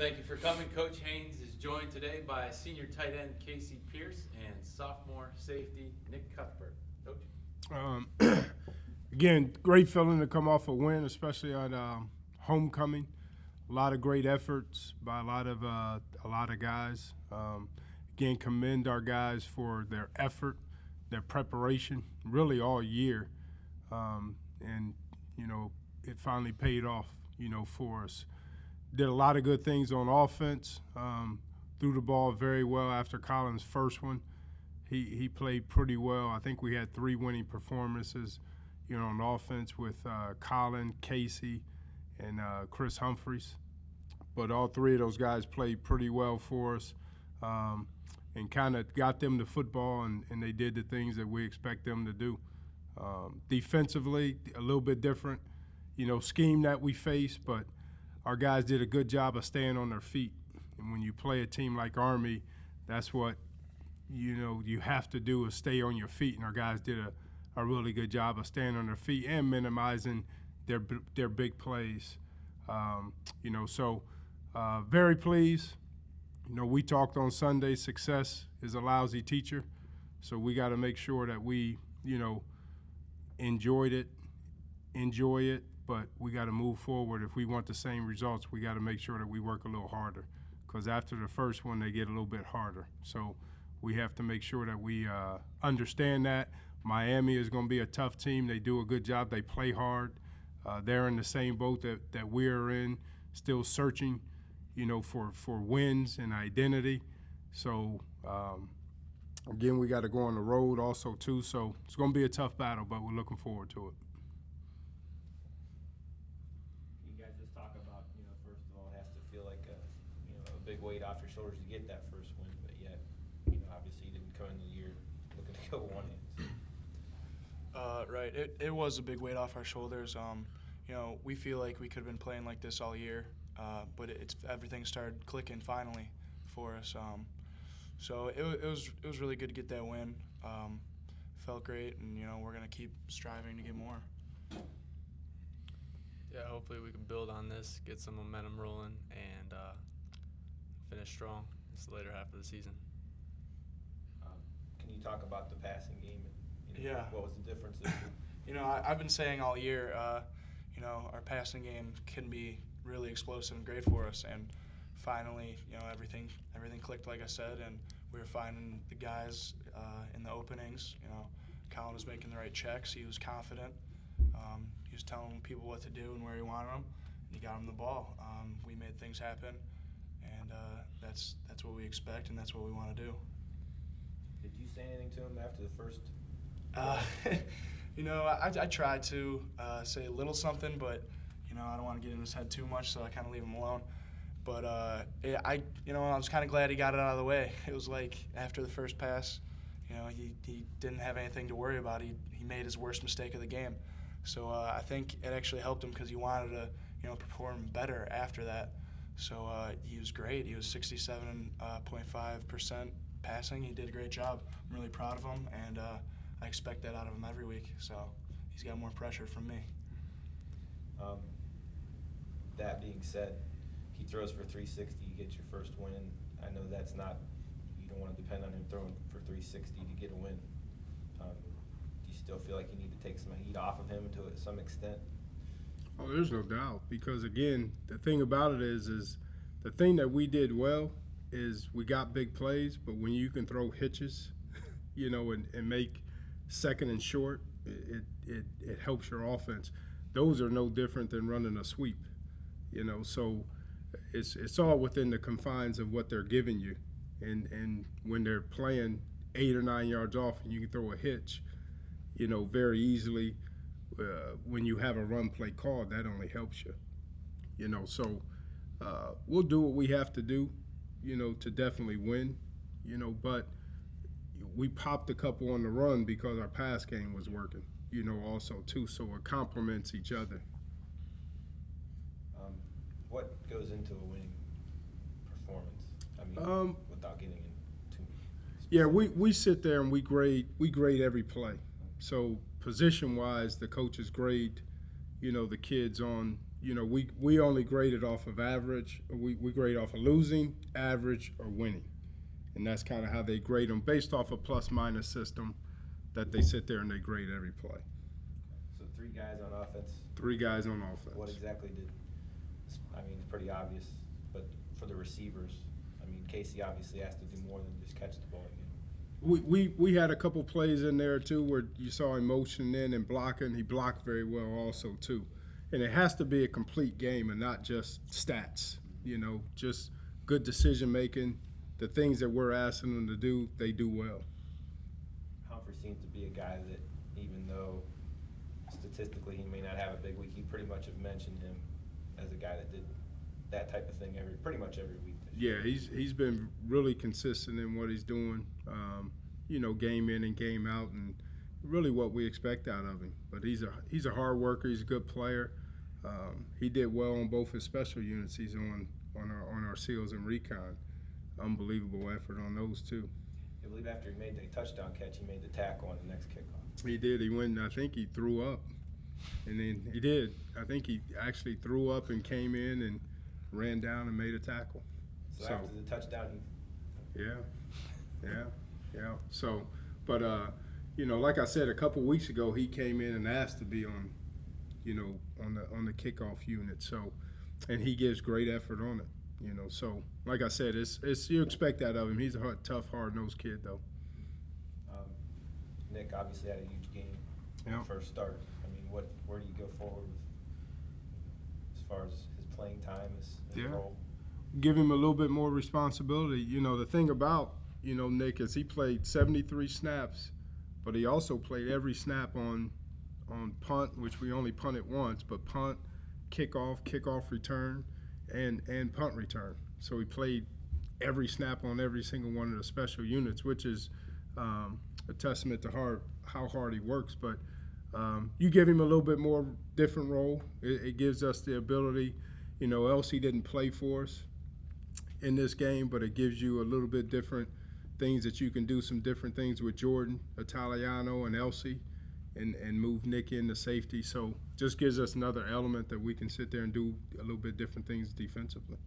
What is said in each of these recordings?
Thank you for coming. Coach Haynes is joined today by senior tight end Casey Pierce and sophomore safety Nick Cuthbert. Coach? Again, great feeling to come off a win, especially on homecoming. A lot of great efforts by a lot of guys. Again, commend our guys for their effort, their preparation, really all year, and it finally paid off, for us. Did a lot of good things on offense. Threw the ball very well after Colin's first one. He played pretty well. I think we had 3 winning performances, on offense with Colin, Casey, and Chris Humphreys. But all 3 of those guys played pretty well for us and kind of got them to football, and they did the things that we expect them to do. Defensively, a little bit different, scheme that we face, but our guys did a good job of staying on their feet. And when you play a team like Army, that's what, you have to do is stay on your feet. And our guys did a really good job of staying on their feet and minimizing their big plays. So very pleased. We talked on Sunday, success is a lousy teacher. So we got to make sure that we, enjoy it, but we got to move forward. If we want the same results, we got to make sure that we work a little harder, because after the first one, they get a little bit harder. So we have to make sure that we understand that. Miami is going to be a tough team. They do a good job. They play hard. They're in the same boat that we're in, still searching, for wins and identity. So, again, we got to go on the road also, too. So it's going to be a tough battle, but we're looking forward to it. Big weight off your shoulders to get that first win, but yet, obviously you didn't come into the year looking to go 1-0. Right. It was a big weight off our shoulders. We feel like we could have been playing like this all year, but everything started clicking finally for us. So it was really good to get that win. Felt great, and we're gonna keep striving to get more. Yeah, hopefully we can build on this, get some momentum rolling, and finish strong this later half of the season. Can you talk about the passing game? And, Yeah. What was the difference this week? I've been saying all year, our passing game can be really explosive and great for us, and finally, everything clicked like I said, and we were finding the guys in the openings. Colin was making the right checks. He was confident. He was telling people what to do and where he wanted them, and he got them the ball. We made things happen, and that's what we expect, and that's what we want to do. Did you say anything to him after the first? I tried to say a little something, but I don't want to get in his head too much, so I kind of leave him alone. But I was kind of glad he got it out of the way. It was like after the first pass, he didn't have anything to worry about. He made his worst mistake of the game. So I think it actually helped him because he wanted to perform better after that. So he was great. He was 67.5% passing. He did a great job. I'm really proud of him, and I expect that out of him every week. So he's got more pressure from me. That being said, he throws for 360. You get your first win. I know that's not. You don't want to depend on him throwing for 360 to get a win. Do you still feel like you need to take some heat off of him to some extent? Oh, there's no doubt, because again, the thing about it is the thing that we did well is we got big plays, but when you can throw hitches, and make second and short, it helps your offense. Those are no different than running a sweep, so it's all within the confines of what they're giving you, and when they're playing 8 or 9 yards off and you can throw a hitch, very easily. When you have a run play called, that only helps you. So we'll do what we have to do, to definitely win, but we popped a couple on the run because our pass game was working, also too. So it complements each other. What goes into a winning performance? Without getting into too much. Yeah, we sit there and we grade every play. So position-wise, the coaches grade, the kids on, you know, we only graded off of average. We grade off of losing, average, or winning. And that's kind of how they grade them based off a plus-minus system that they sit there and they grade every play. So 3 guys on offense. 3 guys on offense. What exactly did, I mean, it's pretty obvious, but for the receivers, I mean, Casey obviously has to do more than just catch the ball again. We had a couple plays in there too where you saw him motioning in and blocking. He blocked very well also too. And it has to be a complete game and not just stats, you know, just good decision making. The things that we're asking them to do, they do well. Humphrey seems to be a guy that, even though statistically he may not have a big week, you pretty much have mentioned him as a guy that did that type of thing pretty much every week. Yeah, he's been really consistent in what he's doing, you know, game in and game out, and really what we expect out of him. But he's a hard worker. He's a good player. He did well on both his special units. He's on our SEALs and recon. Unbelievable effort on those too. I believe after he made the touchdown catch, he made the tackle on the next kickoff. He did. He went. I think he threw up, and then he did. I think he actually threw up and came in and ran down and made a tackle. So after the touchdown, Yeah. So, but you know, like I said, a couple weeks ago, he came in and asked to be on, you know, on the kickoff unit. So, and he gives great effort on it. You know, so like I said, it's you expect that of him. He's a tough, hard-nosed kid, though. Nick obviously had a huge game Yeah. first start. I mean, where do you go forward with, as far as his playing time, his role? Give him a little bit more responsibility. You know, the thing about, you know, Nick is he played 73 snaps, but he also played every snap on punt, which we only punted once, but punt, kickoff return, and punt return. So he played every snap on every single one of the special units, which is a testament to how hard he works. But you give him a little bit more different role. It gives us the ability, you know, Elsie didn't play for us in this game, but it gives you a little bit different things that you can do, some different things with Jordan, Italiano, and Elsie, and move Nick into safety. So just gives us another element that we can sit there and do a little bit different things defensively.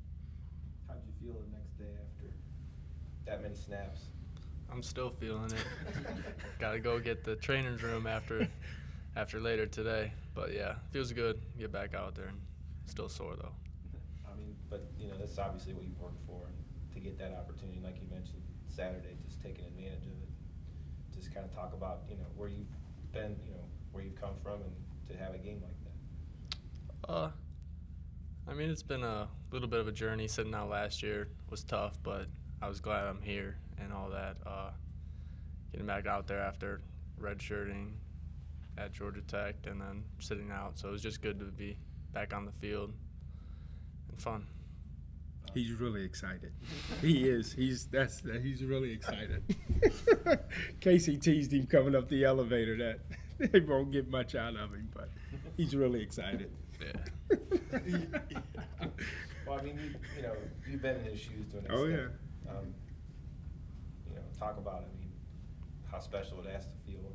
How did you feel the next day after that many snaps? I'm still feeling it. Got to go get the trainer's room after later today. But yeah, feels good. Get back out there and still sore though. I mean, but you know, that's obviously what you've worked for, and to get that opportunity, like you mentioned Saturday, just taking advantage of it. Just kind of talk about, you know, where you've been, you know, where you've come from, and to have a game like that. I mean, it's been a little bit of a journey. Sitting out last year was tough, but I was glad I'm here and all that. Getting back out there after redshirting at Georgia Tech and then sitting out, so it was just good to be back on the field and fun. He's really excited. He is. He's really excited. Casey teased him coming up the elevator that they won't get much out of him, but he's really excited. Yeah. Well, I mean, you know, you've been in his shoes to an extent. Oh, yeah. You know, talk about, I mean, how special it has to feel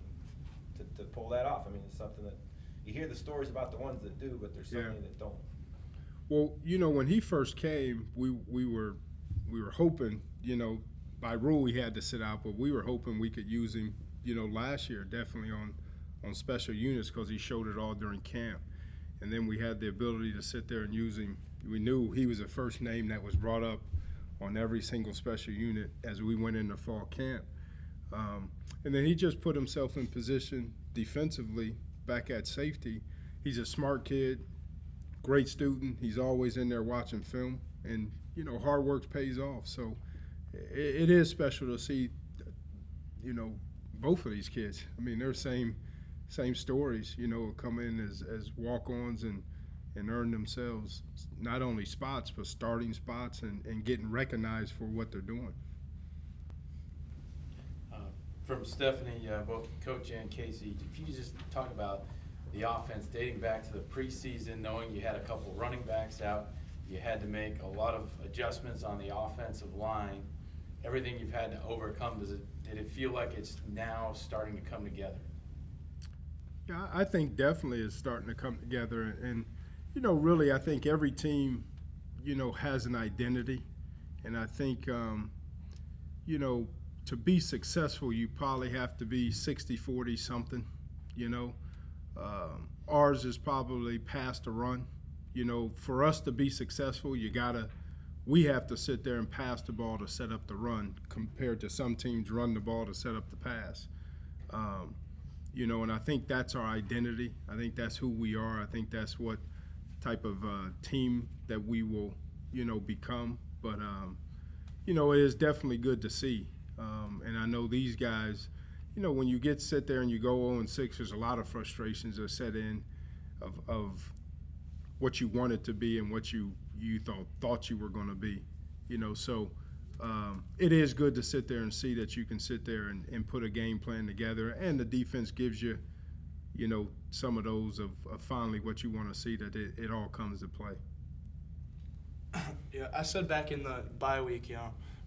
to pull that off. I mean, it's something that you hear the stories about the ones that do, but there's so many that don't. Well, you know, when he first came, we were hoping, you know, by rule he had to sit out, but we were hoping we could use him, you know, last year definitely on special units because he showed it all during camp. And then we had the ability to sit there and use him. We knew he was the first name that was brought up on every single special unit as we went into fall camp. And then he just put himself in position defensively back at safety. He's a smart kid. Great student. He's always in there watching film, and you know, hard work pays off. So it is special to see, you know, both of these kids. I mean, they're same stories. You know, come in as walk-ons and earn themselves not only spots but starting spots and getting recognized for what they're doing. From Stephanie, both Coach and Casey, if you could just talk about the offense dating back to the preseason, knowing you had a couple running backs out, you had to make a lot of adjustments on the offensive line. Everything you've had to overcome, did it feel like it's now starting to come together? Yeah, I think definitely it's starting to come together, and really, I think every team, has an identity. And I think, to be successful, you probably have to be 60-40 something, Ours is probably pass to run. For us to be successful, we have to sit there and pass the ball to set up the run compared to some teams run the ball to set up the pass. And I think that's our identity. I think that's who we are. I think that's what type of team that we will, become. But, it is definitely good to see. And I know these guys, when you sit there and you go 0-6, there's a lot of frustrations that set in of what you wanted to be and what you thought you were going to be, So it is good to sit there and see that you can sit there and put a game plan together, and the defense gives you, some of those of finally what you want to see, that it all comes to play. Yeah, I said back in the bye week, we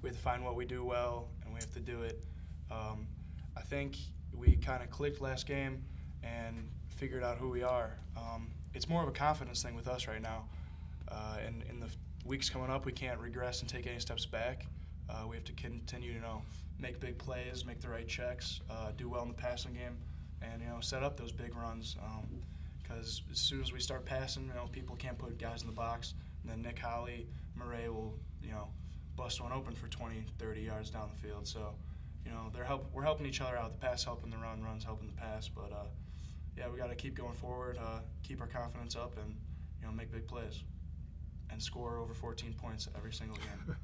have to find what we do well, and we have to do it. I think we kind of clicked last game and figured out who we are. It's more of a confidence thing with us right now. And in the weeks coming up, we can't regress and take any steps back. We have to continue to make big plays, make the right checks, do well in the passing game, and set up those big runs. Because as soon as we start passing, people can't put guys in the box, and then Nick Holly, Murray will bust one open for 20, 30 yards down the field. So we're helping each other out. The pass helping the run, run's helping the pass. But we got to keep going forward, keep our confidence up, and make big plays and score over 14 points every single game.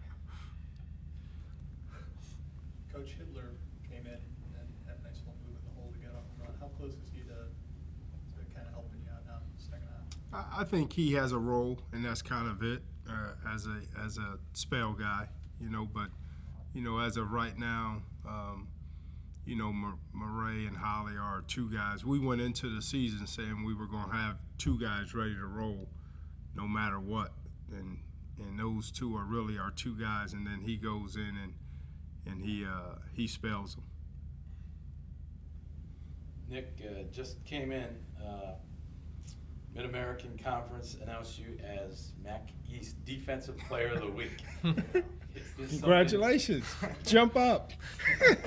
Coach Hitler came in and had a nice little move in the hole to get off the run. How close is he to kind of helping you out now in the second half? I think he has a role, and that's kind of it, as a spell guy, But as of right now, Murray and Holly are two guys. We went into the season saying we were going to have two guys ready to roll, no matter what, and those two are really our two guys. And then he goes in and he spells them. Nick just came in. Mid-American Conference announced you as MAC East Defensive Player of the Week. Is this Congratulations. Jump up. Is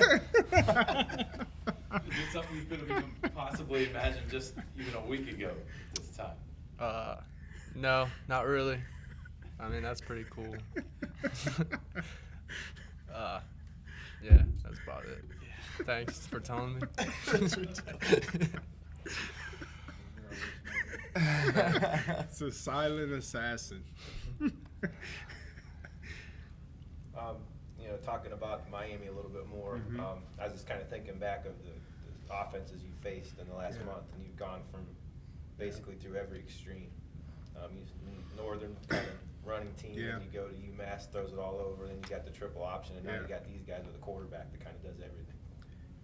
this something you could have even possibly imagined just even a week ago this time? No, not really. I mean, that's pretty cool. Yeah, that's about it. Thanks for telling me. It's a silent assassin. Talking about Miami a little bit more, I was just kind of thinking back of the offenses you faced in the last month, and you've gone from basically through every extreme. Northern kind of running team, and you go to UMass, throws it all over, then you got the triple option, and now you got these guys with a quarterback that kind of does everything.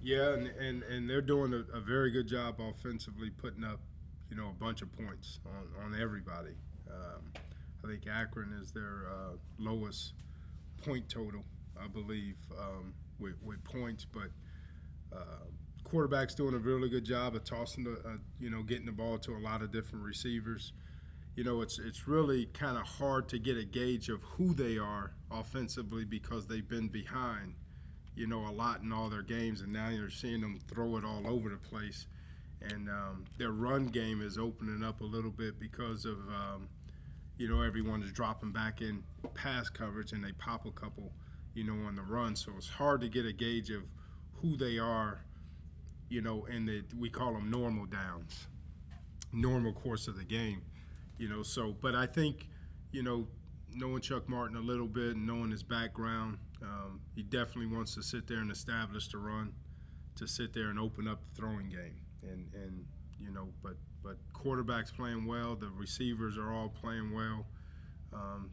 Yeah, and they're doing a very good job offensively, putting up, a bunch of points on everybody. I think Akron is their lowest point total, I believe, with points. But quarterback's doing a really good job of tossing getting the ball to a lot of different receivers. It's really kind of hard to get a gauge of who they are offensively because they've been behind, a lot in all their games, and now you're seeing them throw it all over the place. And their run game is opening up a little bit because of, everyone is dropping back in pass coverage, and they pop a couple, on the run. So it's hard to get a gauge of who they are, and we call them normal downs, normal course of the game, but I think, knowing Chuck Martin a little bit and knowing his background, he definitely wants to sit there and establish the run, to sit there and open up the throwing game. But quarterback's playing well. The receivers are all playing well.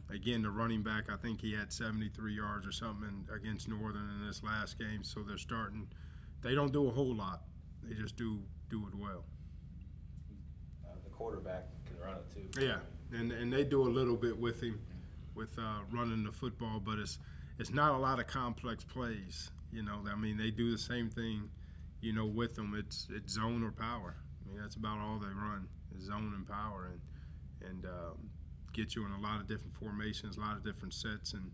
Again, the running back, I think he had 73 yards or something against Northern in this last game. So they're starting. They don't do a whole lot. They just do it well. The quarterback can run it too. Yeah, and they do a little bit with him, with running the football, but it's not a lot of complex plays. I mean, they do the same thing. With them, it's zone or power. I mean, that's about all they run is zone and power, and get you in a lot of different formations, a lot of different sets, and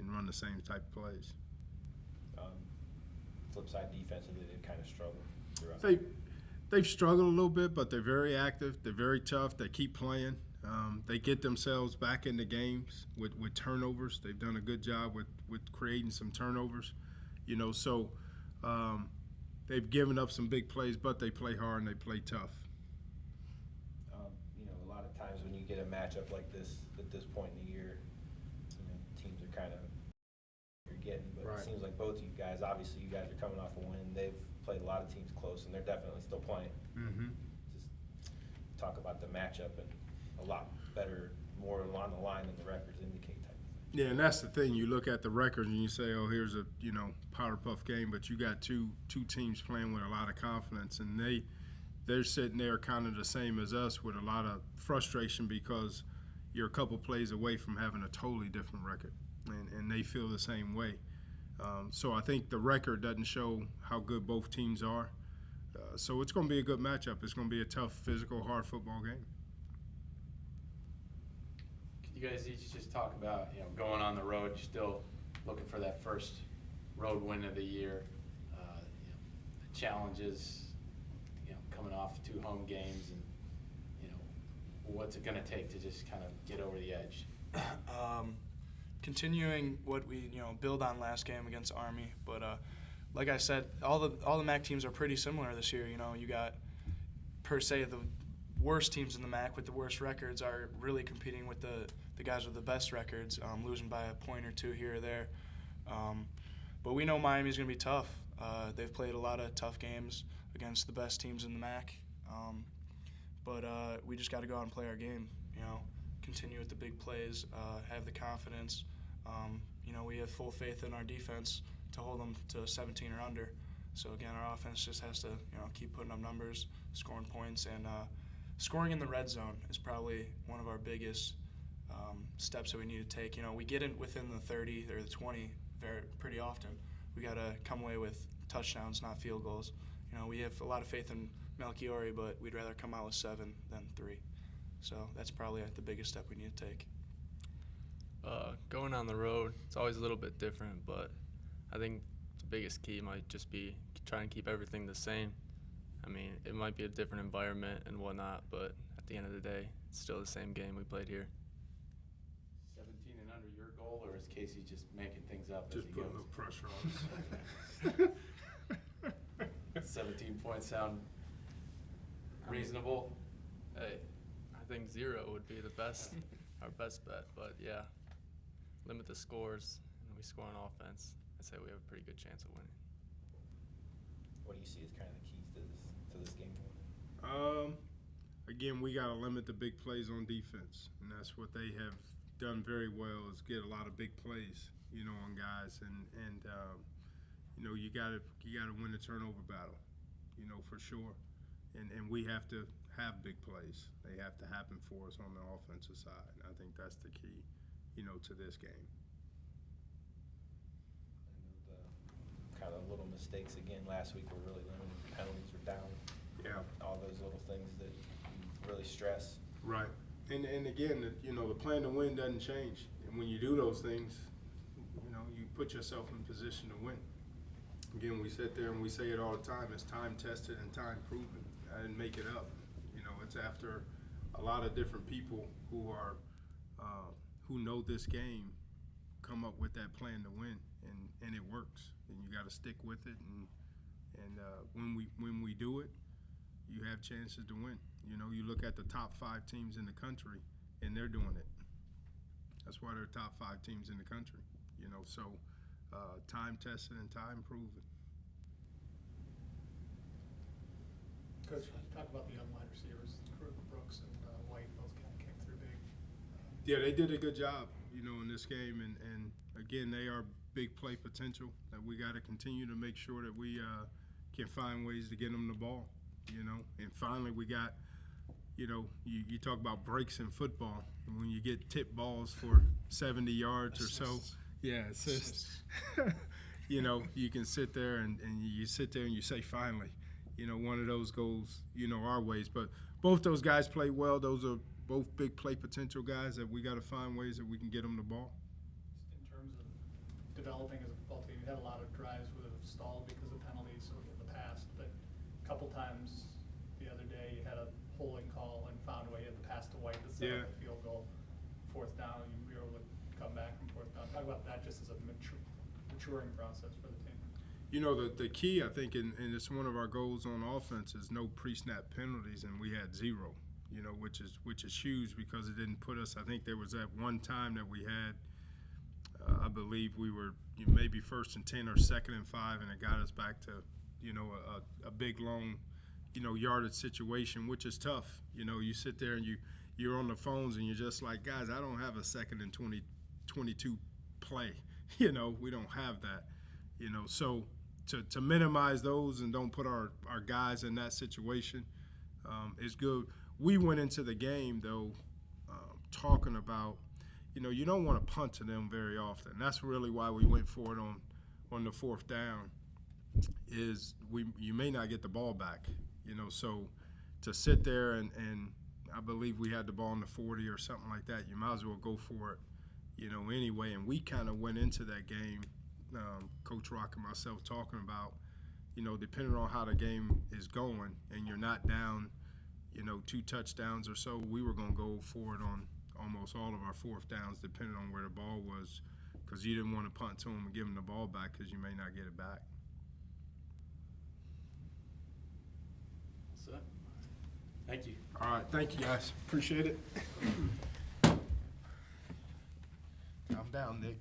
run the same type of plays. Flip side, defensively, they kind of struggle throughout. They've struggled a little bit, but they're very active. They're very tough. They keep playing. They get themselves back into games with turnovers. They've done a good job with creating some turnovers. So they've given up some big plays, but they play hard and they play tough. A lot of times when you get a matchup like this at this point in the year, teams are kind of you're getting, but Right. It seems like both of you guys, obviously you guys are coming off a win. They've played a lot of teams close, and they're definitely still playing. Mm-hmm. Just talk about the matchup and a lot better, more along the line than the records indicate type of thing. Yeah, and that's the thing. You look at the record and you say, "Oh, here's a Powder Puff game," but you got two teams playing with a lot of confidence, and they're sitting there kind of the same as us with a lot of frustration because you're a couple plays away from having a totally different record, and they feel the same way. So I think the record doesn't show how good both teams are. So it's going to be a good matchup. It's going to be a tough, physical, hard football game. Could you guys each just talk about, going on the road, you're still looking for that first road win of the year, the challenges, coming off 2 home games, and, what's it going to take to just kind of get over the edge? Continuing what we build on last game against Army, but like I said, all the MAC teams are pretty similar this year. You got per se the worst teams in the MAC with the worst records are really competing with the guys with the best records, losing by a point or two here or there. But we know Miami's going to be tough. They've played a lot of tough games against the best teams in the MAC. But we just got to go out and play our game, continue with the big plays, have the confidence. We have full faith in our defense to hold them to 17 or under. So again, our offense just has to, keep putting up numbers, scoring points, and scoring in the red zone is probably one of our biggest steps that we need to take. We get in within the 30 or the 20 pretty often. We got to come away with touchdowns, not field goals. We have a lot of faith in Melchiori, but we'd rather come out with 7 than 3. So that's probably the biggest step we need to take. Going on the road, it's always a little bit different, but I think the biggest key might just be trying to keep everything the same. I mean, it might be a different environment and whatnot, but at the end of the day, it's still the same game we played here. 17 and under your goal, or is Casey just making things up Just as he put a goes? little pressure on us. 17 points sound reasonable? Hey, I think 0 would be our best bet, but yeah, limit the scores, and we score on offense. I'd say we have a pretty good chance of winning. What do you see as kind of the keys to this game? Again, we got to limit the big plays on defense, and that's what they have done very well is get a lot of big plays, on guys, and you got to win the turnover battle, for sure, and we have to have big plays. They have to happen for us on the offensive side. And I think that's the key, to this game. And the kind of little mistakes again last week were really limited. Penalties were down. Yeah. All those little things that you really stress. Right. And again, the plan to win doesn't change. And when you do those things, you put yourself in position to win. Again, we sit there and we say it all the time. It's time tested and time proven. I didn't make it up. It's after a lot of different people who are who know this game come up with that plan to win, and it works. And you got to stick with it. And when we do it, you have chances to win. You look at the top 5 teams in the country, and they're doing it. That's why they're top 5 teams in the country. So time tested and time proven. Coach, talk about the young wide receivers, Brooks and White, both kind of came through big. Yeah, they did a good job, in this game, and again, they are big play potential that we got to continue to make sure that we can find ways to get them the ball, And finally, we got, you talk about breaks in football, and when you get tipped balls for 70 yards or so, yeah, assists. You can sit there and you sit there and you say, finally. One of those goes, our ways. But both those guys played well. Those are both big play potential guys that we got to find ways that we can get them the ball. In terms of developing as a football team, you had a lot of drives would have stalled because of penalties in the past, but a couple times the other day you had a holding call and found a way to pass to White to set Yeah. up the field goal. Fourth down, you were able to come back from fourth down. Talk about that just as a maturing process for the team. You know, the key, I think, and it's one of our goals on offense is no pre-snap penalties, and we had 0, you know, which is huge because it didn't put us, I think there was that one time that we had, I believe we were maybe 1st and 10 or 2nd and 5, and it got us back to, you know, a big, long, you know, yardage situation, which is tough. You know, you sit there and you're on the phones and you're just like, guys, I don't have a 2nd and 22 play. You know, we don't have that, you know, so to minimize those and don't put our guys in that situation is good. We went into the game, though, talking about, you know, you don't want to punt to them very often. That's really why we went for it on the 4th down is you may not get the ball back, you know, so to sit there and I believe we had the ball in the 40 or something like that, you might as well go for it, you know, anyway. And we kind of went into that game, Coach Rock and myself talking about, you know, depending on how the game is going and you're not down, you know, 2 touchdowns or so, we were going to go for it on almost all of our 4th downs depending on where the ball was because you didn't want to punt to them and give them the ball back because you may not get it back. So, thank you. All right, thank you guys. Appreciate it. I'm down, Nick.